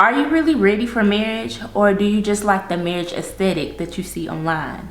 Are you really ready for marriage, or do you just like the marriage aesthetic that you see online?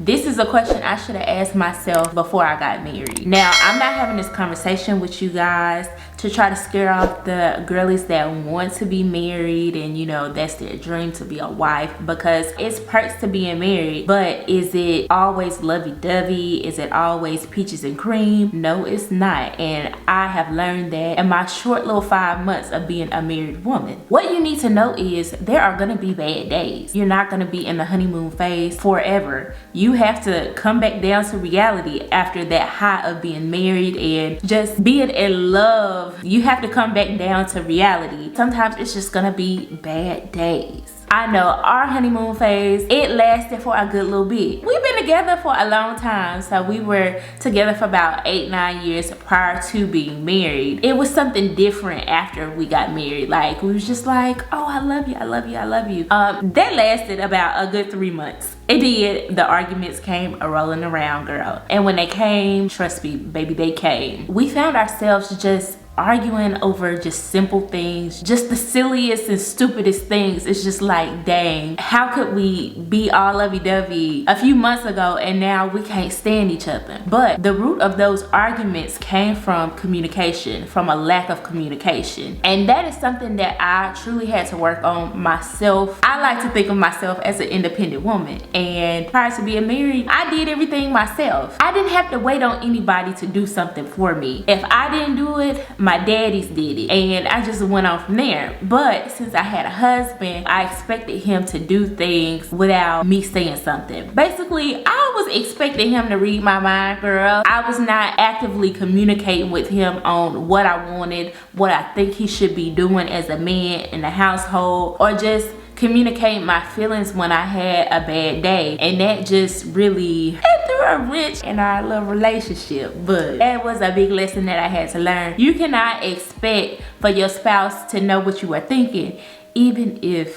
This is a question I should have asked myself before I got married. Now, I'm not having this conversation with you guys to try to scare off the girlies that want to be married and, you know, that's their dream to be a wife, because it's perks to being married, but is it always lovey-dovey? Is it always peaches and cream? No, it's not. And I have learned that in my short little 5 months of being a married woman. What you need to know is there are gonna be bad days. You're not gonna be in the honeymoon phase forever. You have to come back down to reality after that high of being married and just being in love. You have to come back down to reality. Sometimes it's just gonna be bad days. I know our honeymoon phase, it lasted for a good little bit. We've been together for a long time. So we were together for about 8-9 years prior to being married. It was something different after we got married. Like, we was just like, oh, I love you, I love you, I love you. That lasted about a good 3 months. It did. The arguments came rolling around, girl. And when they came, trust me, baby, they came. We found ourselves just arguing over just simple things, just the silliest and stupidest things. It's just like, dang, how could we be all lovey-dovey a few months ago and now we can't stand each other? But the root of those arguments came from communication, from a lack of communication. And that is something that I truly had to work on myself. I like to think of myself as an independent woman, and prior to being married, I did everything myself. I didn't have to wait on anybody to do something for me. If I didn't do it, my daddies did it, and I just went on from there. But since I had a husband, I expected him to do things without me saying something. Basically, I was expecting him to read my mind, girl. I was not actively communicating with him on what I wanted, what I think he should be doing as a man in the household, or just communicate my feelings when I had a bad day. And that just really threw a wrench in our little relationship. But that was a big lesson that I had to learn. You cannot expect for your spouse to know what you are thinking, even if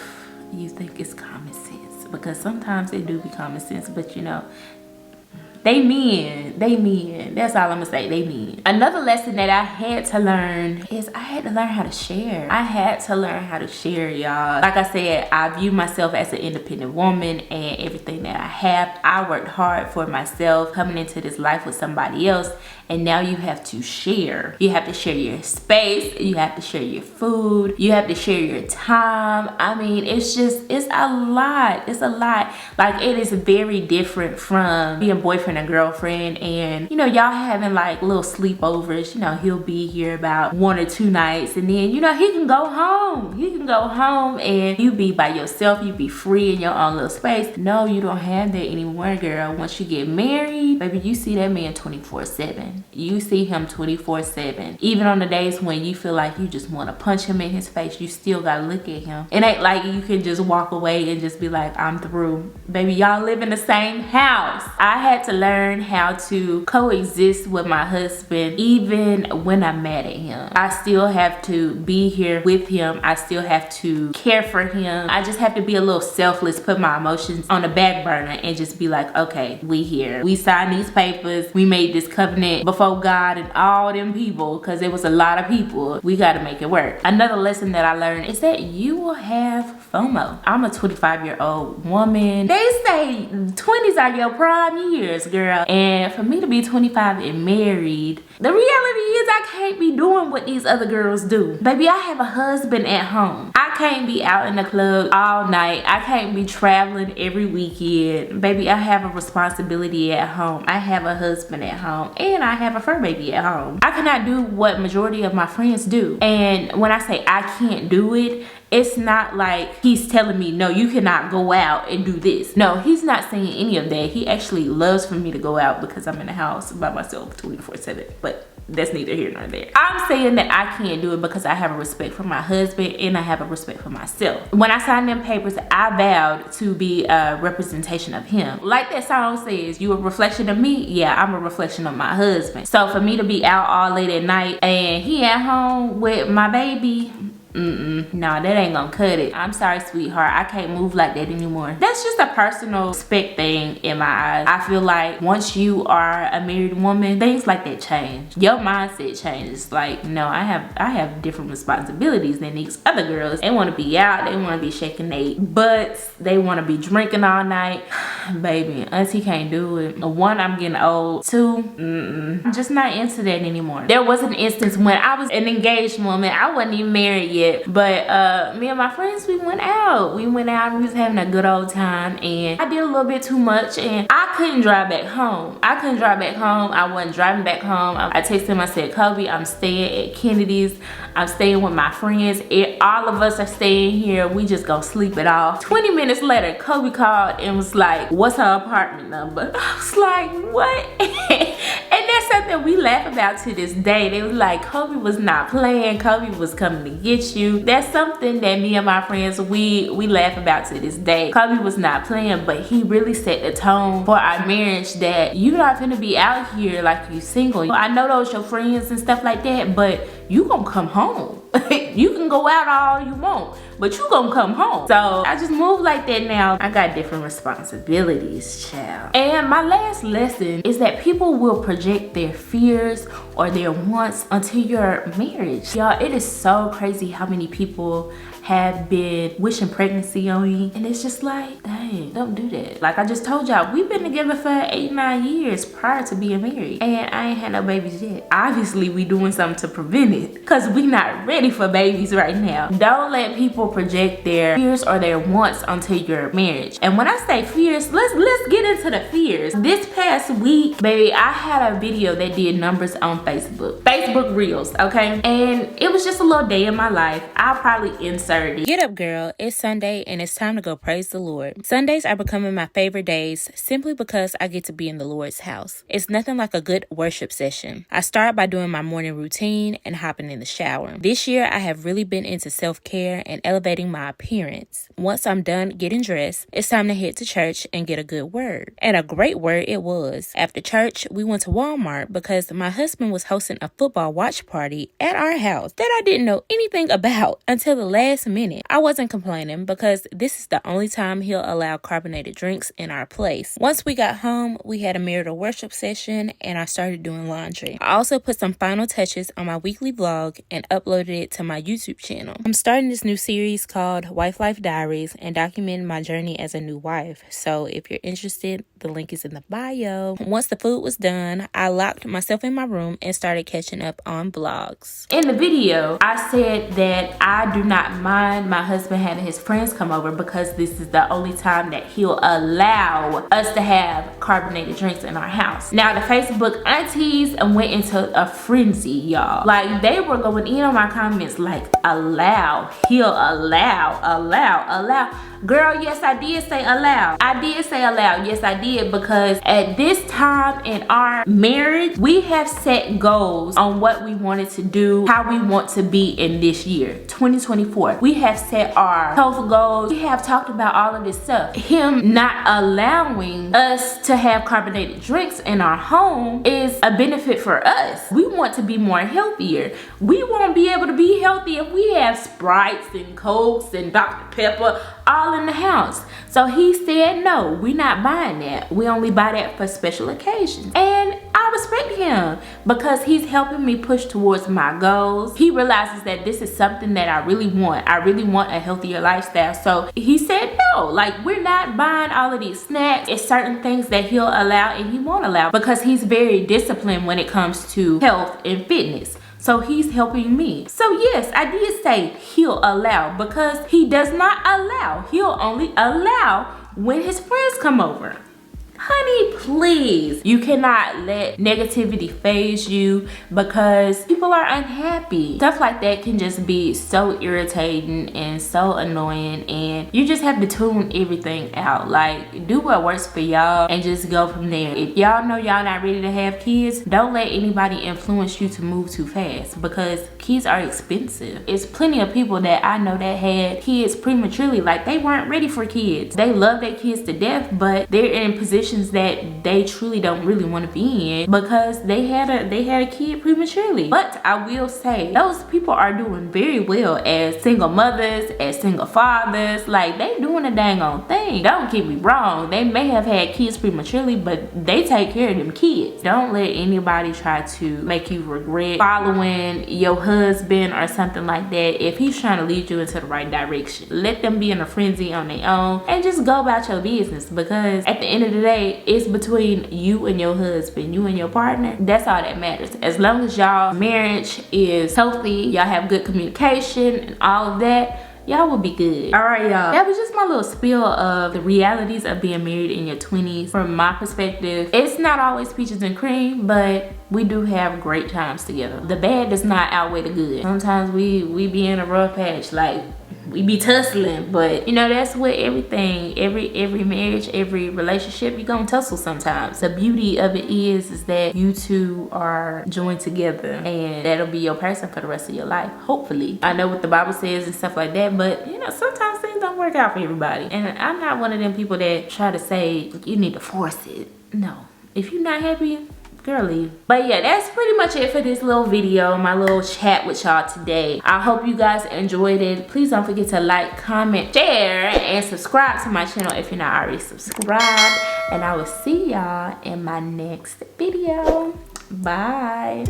you think it's common sense, because sometimes it do be common sense, but you know, they mean. That's all I'm gonna say, they mean. Another lesson that I had to learn is I had to learn how to share. I had to learn how to share, y'all. Like I said, I view myself as an independent woman, and everything that I have, I worked hard for myself coming into this life with somebody else. And now you have to share. You have to share your space. You have to share your food. You have to share your time. I mean, it's a lot. It's a lot. Like, it is very different from being boyfriend and girlfriend, and you know, y'all having like little sleepovers. You know, he'll be here about 1 or 2 nights, and then, you know, he can go home. You can go home and you be by yourself. You be free in your own little space. No, you don't have that anymore, girl. Once you get married, baby, you see that man 24/7. You see him 24/7. Even on the days when you feel like you just want to punch him in his face, you still gotta look at him. It ain't like you can just walk away and just be like, I'm through. Baby, y'all live in the same house. I had to learn how to coexist with my husband even when I'm mad at him. I still have to be here with him. I still have to care for him. I just have to be a little selfless, put my emotions on the back burner, and just be like, okay, we here. We signed these papers. We made this covenant before God and all them people, because it was a lot of people. We got to make it work. Another lesson that I learned is that you will have FOMO. I'm a 25-year-old woman. They say 20s are your prime years, girl. And for me to be 25 and married, the reality is I can't be doing what these other girls do. Baby, I have a husband at home. I can't be out in the club all night. I can't be traveling every weekend. Baby, I have a responsibility at home. I have a husband at home, and I have a fur baby at home. I cannot do what majority of my friends do. And when I say I can't do it, it's not like he's telling me, no, you cannot go out and do this. No, he's not saying any of that. He actually loves for me to go out because I'm in the house by myself 24/7. But that's neither here nor there. I'm saying that I can't do it because I have a respect for my husband, and I have a respect for myself. When I signed them papers, I vowed to be a representation of him. Like that song says, you a reflection of me? Yeah, I'm a reflection of my husband. So for me to be out all late at night and he at home with my baby, No, that ain't gonna cut it. I'm sorry, sweetheart, I can't move like that anymore. That's just a personal respect thing in my eyes. I feel like once you are a married woman, things like that change. Your mindset changes. Like, no, I have different responsibilities than these other girls. They want to be out, they want to be shaking their butts, they want to be drinking all night. Baby, auntie can't do it. One, I'm getting old. Two, I'm just not into that anymore. There was an instance when I was an engaged woman. I wasn't even married yet, but me and my friends, we went out. We was having a good old time, and I did a little bit too much, and I couldn't drive back home. I wasn't driving back home. I texted him, I said, Kobe, I'm staying at Kennedy's. I'm staying with my friends. All of us are staying here. We just gonna sleep it off. 20 minutes later, Kobe called and was like, what's her apartment number? I was like, what? And that's something we laugh about to this day. They was like, Kobe was not playing. Kobe was coming to get you. That's something that me and my friends, we laugh about to this day. Kobe was not playing, but he really set the tone for our marriage that you're not gonna be out here like you single. I know those your friends and stuff like that, but you gonna come home. You can go out all you want, but you gonna come home. So I just move like that now. I got different responsibilities, child. And my last lesson is that people will project their fears or their wants onto your marriage. Y'all, it is so crazy how many people have been wishing pregnancy on me, and it's just like, dang, don't do that. Like I just told y'all, we've been together for 8-9 years prior to being married, and I ain't had no babies yet. Obviously we doing something to prevent it, because we not ready for babies right now. Don't let people project their fears or their wants onto your marriage. And when I say fears, let's get into the fears. This past week, baby, I had a video that did numbers on Facebook Reels, okay? And it was just a little day in my life. I'll probably insert it. Get up, girl. It's Sunday and it's time to go praise the Lord. Sundays are becoming my favorite days simply because I get to be in the Lord's house. It's nothing like a good worship session. I start by doing my morning routine and hopping in the shower. This year, I have really been into self-care and elevating my appearance. Once I'm done getting dressed, it's time to head to church and get a good word. And a great word it was. After church, we went to Walmart because my husband was hosting a football watch party at our house that I didn't know anything about until the last minute. I wasn't complaining because this is the only time he'll allow carbonated drinks in our place. Once we got home, we had a marital worship session and I started doing laundry. I also put some final touches on my weekly vlog and uploaded it to my YouTube channel. I'm starting this new series called Wife Life Diaries and documenting my journey as a new wife. So if you're interested, the link is in the bio. Once the food was done, I locked myself in my room and started catching up on vlogs. In the video, I said that I do not mind my husband having his friends come over because this is the only time that he'll allow us to have carbonated drinks in our house. Now, the Facebook aunties went into a frenzy, y'all. Like, they were going in on my comments like, allow, he'll allow. Girl, yes, I did say allow. I did say allow. Yes, I did, because at this time in our marriage, we have set goals on what we wanted to do, how we want to be in this year, 2024. We have set our health goals. We have talked about all of this stuff. Him not allowing us to have carbonated drinks in our home is a benefit for us. We want to be more healthier. We won't be able to be healthy if we have Sprites and Cokes and Dr. Pepper all in the house. So he said, no, we're not buying that. We only buy that for special occasions. And I respect him because he's helping me push towards my goals. He realizes that this is something that I really want. I really want a healthier lifestyle. So he said, no, like, we're not buying all of these snacks. It's certain things that he'll allow and he won't allow because he's very disciplined when it comes to health and fitness. So he's helping me. So yes, I did say he'll allow because he does not allow. He'll only allow when his friends come over. Honey, please. You cannot let negativity phase you because people are unhappy. Stuff like that can just be so irritating and so annoying, and you just have to tune everything out. Like, do what works for y'all and just go from there. If y'all know y'all not ready to have kids, don't let anybody influence you to move too fast because kids are expensive. It's plenty of people that I know that had kids prematurely. Like, they weren't ready for kids. They love their kids to death, but they're in positions situations that they truly don't really want to be in because they had a kid prematurely. But I will say those people are doing very well as single mothers, as single fathers. Like, they doing a dang on thing. Don't get me wrong, they may have had kids prematurely, but they take care of them kids. Don't let anybody try to make you regret following your husband or something like that if he's trying to lead you into the right direction. Let them be in a frenzy on their own and just go about your business, because at the end of the day, it's between you and your husband, you and your partner. That's all that matters. As long as y'all marriage is healthy, y'all have good communication and all of that, y'all will be good. All right, y'all, that was just my little spiel of the realities of being married in your 20s. From my perspective, it's not always peaches and cream, but we do have great times together. The bad does not outweigh the good. Sometimes we be in a rough patch, like we be tussling, but you know, that's what everything, every marriage, every relationship, you gonna tussle sometimes. The beauty of it is that you two are joined together, and that'll be your person for the rest of your life, hopefully. I know what the Bible says and stuff like that, but you know, sometimes things don't work out for everybody, and I'm not one of them people that try to say you need to force it. No, if you're not happy, girl, leave. But yeah, that's pretty much it for this little video, my little chat with y'all today. I hope you guys enjoyed it. Please don't forget to like, comment, share, and subscribe to my channel if you're not already subscribed. And I will see y'all in my next video. Bye.